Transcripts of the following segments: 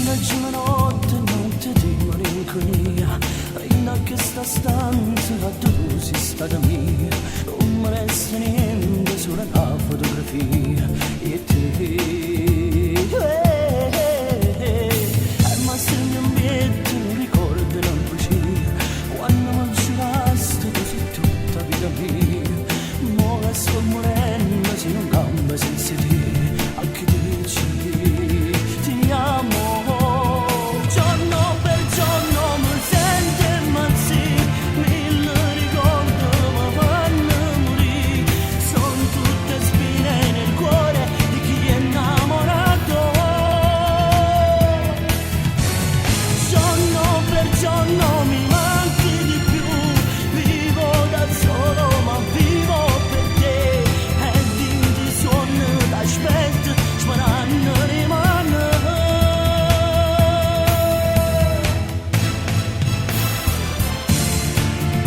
Scende giù la notte, notte di malinconia, in questa stanza dove si sta da me, non mi resta niente, solo una fotografia e te. Ma se mi ambiente non ricordo non bugia, quando mi giuraste così tutta vita mia, ora sto morendo se non cambia senza te, anche te dici ti amo.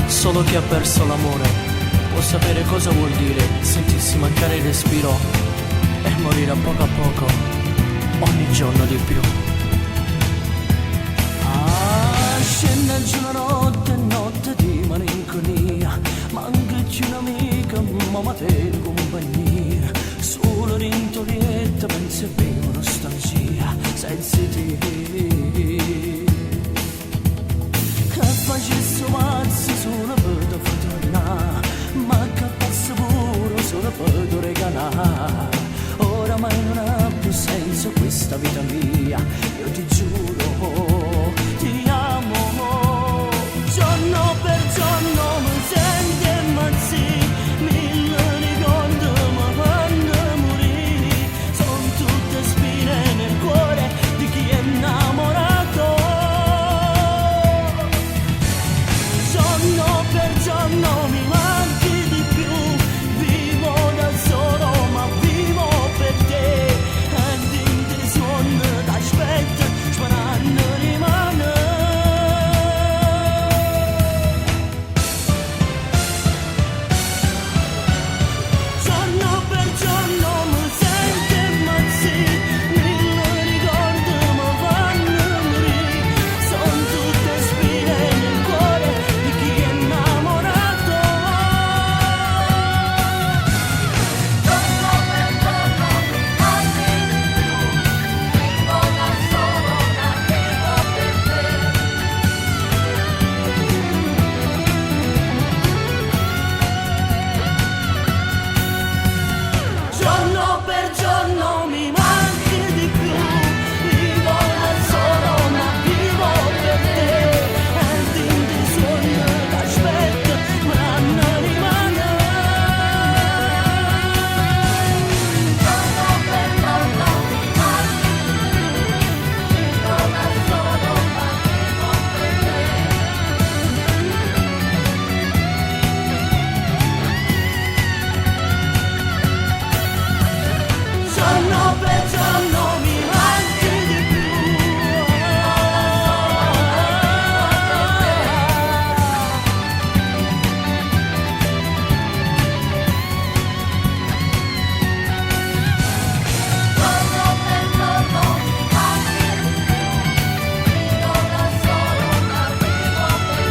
Solo chi ha perso l'amore può sapere cosa vuol dire sentirsi mancare il respiro e morire a poco, ogni giorno di più. Scende giù la notte, notte di malinconia, manca più un'amica, ma te compagnia, solo rintorietta, pensi e vivo nostalgia, senza te. Che facessi mazzi solo per tornare, ma che passa pure solo per regalare. Oramai non ha più senso questa vita mia, io ti giuro, ti amo. Giorno per giorno mi senti e mazzi, mille ricordi mi fanno morire, sono tutte spine nel cuore di chi è innamorato. Giorno per giorno mi manchi di più, vivo da solo ma vivo per te, e in te suono t'aspetto, sperando rimane. Giorno per giorno mi senti e mazzi, mille ricordi mi fanno morire, sono tutte spine nel cuore di chi è innamorato. Giorno per giorno mi manchi di più, vivo da solo ma vivo per te. Giorno per giorno mi manchi di più, vivo da solo ma vivo per te, e in te sogno t'aspetto, ma non rimane. Giorno per giorno mi manchi di più, vivo da solo ma vivo per te. Giorno per giorno mi manchi di più. Giorno per giorno mi manchi di più, vivo da solo ma vivo per te.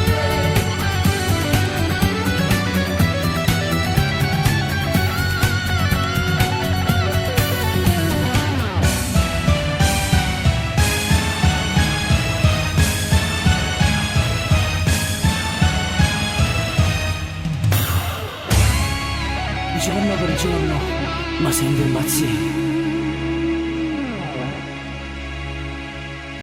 Giorno per giorno, ma sento impazzire.